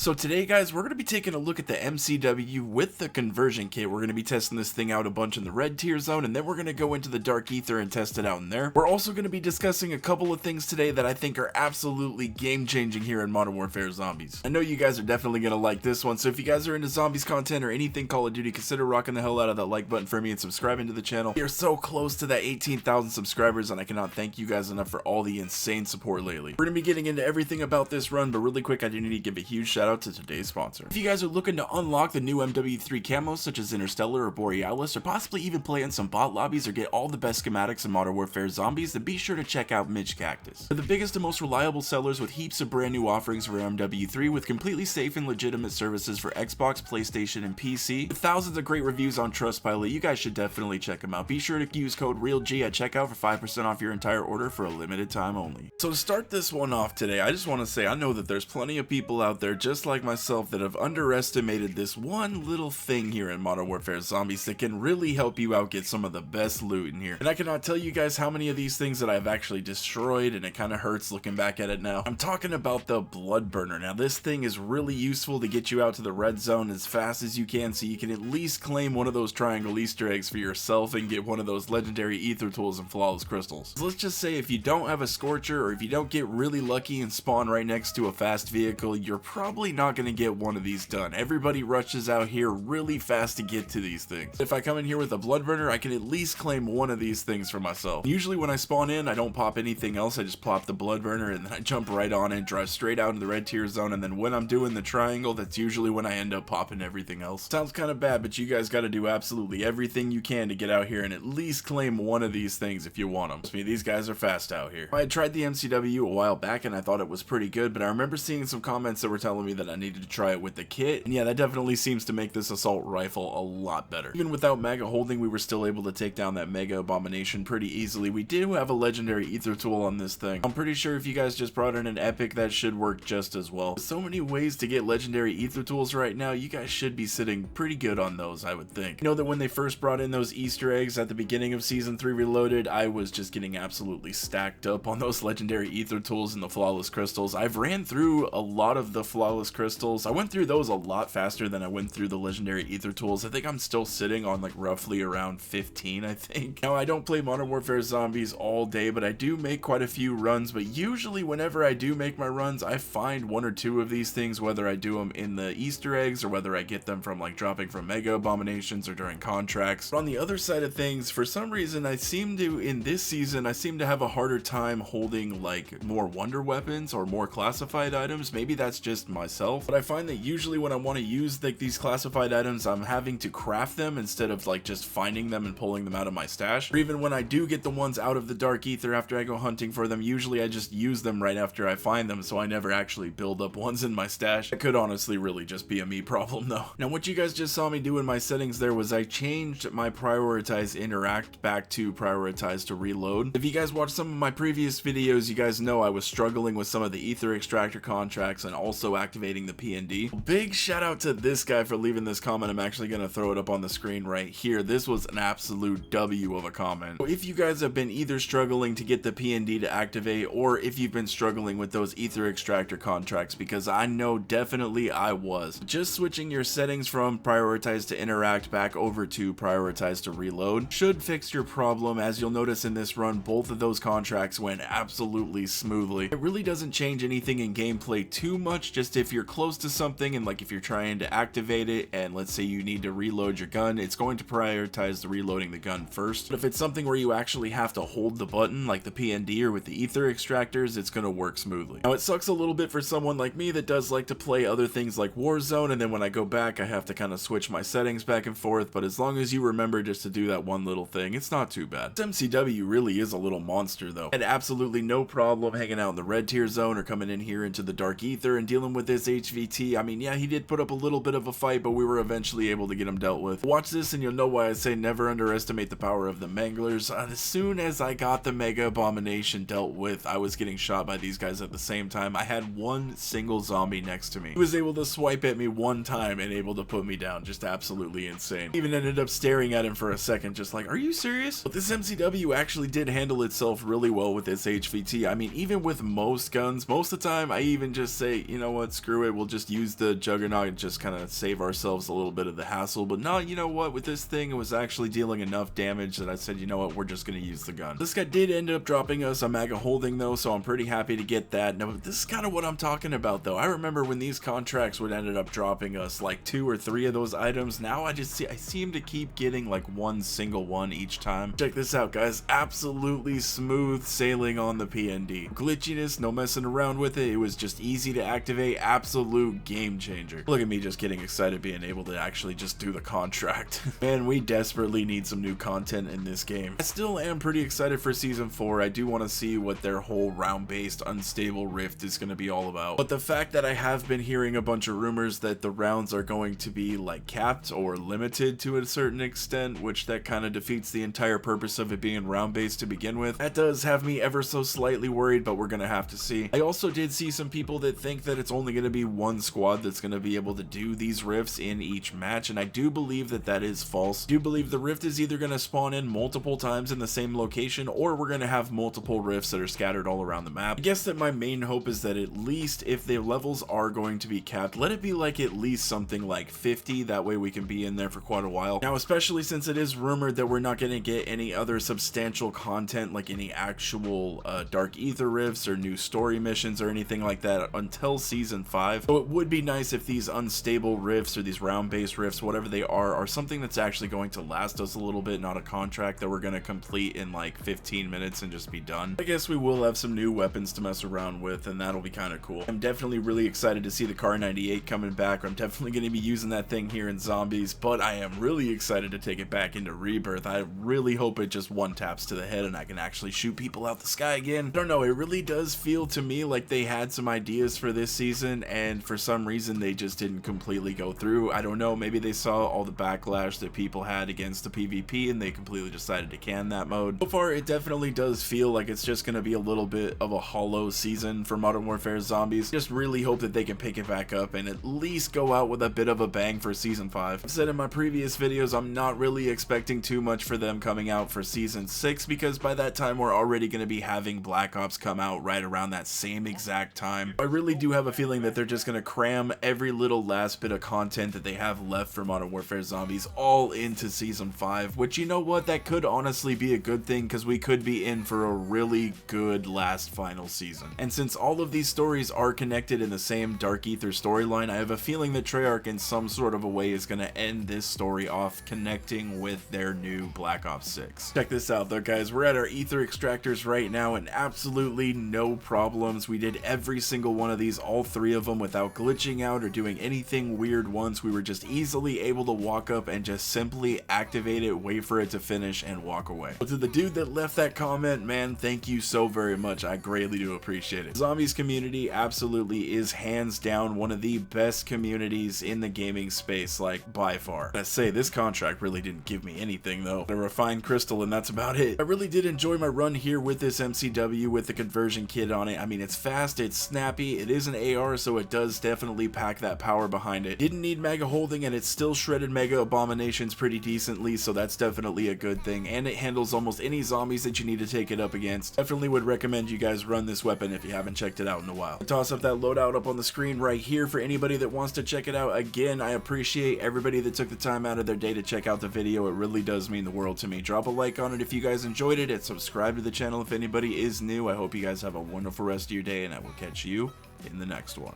So today, guys, we're going to be taking a look at the MCW with the conversion kit. We're going to be testing this thing out a bunch in the red tier zone, and then we're going to go into the dark ether and test it out in there. We're also going to be discussing a couple of things today that I think are absolutely game-changing here in Modern Warfare Zombies. I know you guys are definitely going to like this one, so if you guys are into zombies content or anything Call of Duty, consider rocking the hell out of that like button for me and subscribing to the channel. We are so close to that 18,000 subscribers, and I cannot thank you guys enough for all the insane support lately. We're going to be getting into everything about this run, but really quick, I do need to give a huge shout out to today's sponsor. If you guys are looking to unlock the new MW3 camos such as Interstellar or Borealis, or possibly even play in some bot lobbies or get all the best schematics in Modern Warfare Zombies, then be sure to check out Midge Cactus. They're the biggest and most reliable sellers with heaps of brand new offerings for MW3 with completely safe and legitimate services for Xbox, PlayStation, and PC. With thousands of great reviews on Trustpilot, you guys should definitely check them out. Be sure to use code REALG at checkout for 5% off your entire order for a limited time only. So to start this one off today, I just want to say I know that there's plenty of people out there just like myself that have underestimated this one little thing here in Modern Warfare Zombies that can really help you out get some of the best loot in here. And I cannot tell you guys how many of these things that I've actually destroyed, and it kind of hurts looking back at it now. I'm talking about the Blood Burner. Now this thing is really useful to get you out to the red zone as fast as you can, so you can at least claim one of those triangle Easter eggs for yourself and get one of those legendary ether tools and flawless crystals. So let's just say if you don't have a Scorcher, or if you don't get really lucky and spawn right next to a fast vehicle, you're probably not going to get one of these done. Everybody rushes out here really fast to get to these things. If I come in here with a Blood Burner, I can at least claim one of these things for myself. Usually when I spawn in, I don't pop anything else. I just plop the Blood Burner and then I jump right on it, drive straight out into the red tier zone, and then when I'm doing the triangle, that's usually when I end up popping everything else. Sounds kind of bad, but you guys got to do absolutely everything you can to get out here and at least claim one of these things if you want them. Trust me, these guys are fast out here. I had tried the MCW a while back and I thought it was pretty good, but I remember seeing some comments that were telling me that I needed to try it with the kit, and yeah, that definitely seems to make this assault rifle a lot better. Even without Mega holding, we were still able to take down that Mega Abomination pretty easily. We do have a legendary ether tool on this thing. I'm pretty sure if you guys just brought in an epic, that should work just as well. There's so many ways to get legendary ether tools right now, you guys should be sitting pretty good on those, I would think. You know that when they first brought in those Easter eggs at the beginning of Season 3 Reloaded, I was just getting absolutely stacked up on those legendary ether tools and the flawless crystals. I've ran through a lot of the flawless crystals. I went through those a lot faster than I went through the legendary ether tools. I think I'm still sitting on like roughly around 15, I think. Now I don't play Modern Warfare Zombies all day, but I do make quite a few runs, but usually whenever I do make my runs, I find one or two of these things, whether I do them in the Easter eggs or whether I get them from like dropping from Mega Abominations or during contracts. But on the other side of things, for some reason in this season, I seem to have a harder time holding like more wonder weapons or more classified items. Maybe that's just myself, but I find that usually when I want to use like these classified items, I'm having to craft them instead of like just finding them and pulling them out of my stash. Or even when I do get the ones out of the dark ether after I go hunting for them, usually I just use them right after I find them, so I never actually build up ones in my stash. It could honestly really just be a me problem though. Now what you guys just saw me do in my settings there was I changed my prioritize interact back to prioritize to reload. If you guys watched some of my previous videos, you guys know I was struggling with some of the ether extractor contracts and also activating the PND. Big shout out to this guy for leaving this comment. I'm actually going to throw it up on the screen right here. This was an absolute W of a comment. So if you guys have been either struggling to get the PND to activate, or if you've been struggling with those ether extractor contracts, because I know definitely I was, just switching your settings from prioritize to interact back over to prioritize to reload should fix your problem. As you'll notice in this run, both of those contracts went absolutely smoothly. It really doesn't change anything in gameplay too much, just if you're close to something and like if you're trying to activate it and let's say you need to reload your gun, it's going to prioritize the reloading the gun first. But if it's something where you actually have to hold the button like the PND or with the ether extractors, it's going to work smoothly. Now it sucks a little bit for someone like me that does like to play other things like Warzone, and then when I go back I have to kind of switch my settings back and forth, but as long as you remember just to do that one little thing, it's not too bad. This MCW really is a little monster though. I had absolutely no problem hanging out in the red tier zone or coming in here into the dark ether and dealing with this HVT. I mean, yeah, he did put up a little bit of a fight, but we were eventually able to get him dealt with. Watch this and you'll know why I say never underestimate the power of the Manglers. As soon as I got the Mega Abomination dealt with, I was getting shot by these guys at the same time. I had one single zombie next to me. He was able to swipe at me one time and able to put me down. Just absolutely insane. Even ended up staring at him for a second, just like, are you serious? But this MCW actually did handle itself really well with its HVT. I mean, even with most guns, most of the time I even just say, you know what, screw screw it, we'll just use the Juggernaut and just kind of save ourselves a little bit of the hassle. But no, you know what, with this thing, it was actually dealing enough damage that I said, you know what, we're just going to use the gun. This guy did end up dropping us a Mega Holding though, so I'm pretty happy to get that. Now, this is kind of what I'm talking about though. I remember when these contracts would ended up dropping us like 2 or 3 of those items. Now I seem to keep getting like one single one each time. Check this out, guys. Absolutely smooth sailing on the PND. Glitchiness, no messing around with it. It was just easy to activate. Absolute game changer. Look at me just getting excited being able to actually just do the contract. Man, we desperately need some new content in this game. I still am pretty excited for season 4. I do want to see what their whole round-based unstable rift is going to be all about. But the fact that I have been hearing a bunch of rumors that the rounds are going to be like capped or limited to a certain extent, which that kind of defeats the entire purpose of it being round-based to begin with. That does have me ever so slightly worried, but we're gonna have to see. I also did see some people that think that it's only gonna be one squad that's gonna be able to do these rifts in each match, and I do believe that that is false. I do believe the rift is either gonna spawn in multiple times in the same location, or we're gonna have multiple rifts that are scattered all around the map. I guess that my main hope is that at least if the levels are going to be capped, let it be like at least something like 50, that way we can be in there for quite a while. Now, especially since it is rumored that we're not going to get any other substantial content, like any actual Dark Aether rifts or new story missions or anything like that until season 5. So it would be nice if these unstable rifts or these round-based rifts, whatever they are something that's actually going to last us a little bit, not a contract that we're going to complete in like 15 minutes and just be done. I guess we will have some new weapons to mess around with, and that'll be kind of cool. I'm definitely really excited to see the Kar 98 coming back. I'm definitely going to be using that thing here in Zombies, but I am really excited to take it back into Rebirth. I really hope it just one taps to the head and I can actually shoot people out the sky again. I don't know, it really does feel to me like they had some ideas for this season, and for some reason they just didn't completely go through. I don't know, maybe they saw all the backlash that people had against the PvP and they completely decided to can that mode. So far, it definitely does feel like it's just going to be a little bit of a hollow season for Modern Warfare Zombies. Just really hope that they can pick it back up and at least go out with a bit of a bang for season 5. I've said in my previous videos I'm not really expecting too much for them coming out for season 6, because by that time we're already going to be having Black Ops come out right around that same exact time. I really do have a feeling that they're just going to cram every little last bit of content that they have left for Modern Warfare Zombies all into season 5, which, you know what, that could honestly be a good thing, because we could be in for a really good last final season. And since all of these stories are connected in the same Dark Aether storyline, I have a feeling that Treyarch in some sort of a way is going to end this story off connecting with their new Black Ops 6. Check this out though, guys. We're at our Aether extractors right now and absolutely no problems. We did every single one of these, all 3 of them, without glitching out or doing anything weird once. We were just easily able to walk up and just simply activate it, wait for it to finish, and walk away. But to the dude that left that comment, man, thank you so very much. I greatly do appreciate it. Zombies community absolutely is hands down one of the best communities in the gaming space, like by far. I say this contract really didn't give me anything though. A refined crystal and that's about it. I really did enjoy my run here with this MCW with the conversion kit on it. I mean, it's fast, it's snappy, it is an AR, so it does definitely pack that power behind it. Didn't need Mega Holding, and it still shredded Mega Abominations pretty decently, so that's definitely a good thing. And it handles almost any zombies that you need to take it up against. Definitely would recommend you guys run this weapon if you haven't checked it out in a while. I'll toss up that loadout up on the screen right here for anybody that wants to check it out. Again, I appreciate everybody that took the time out of their day to check out the video. It really does mean the world to me. Drop a like on it if you guys enjoyed it, and subscribe to the channel if anybody is new. I hope you guys have a wonderful rest of your day, and I will catch you in the next one.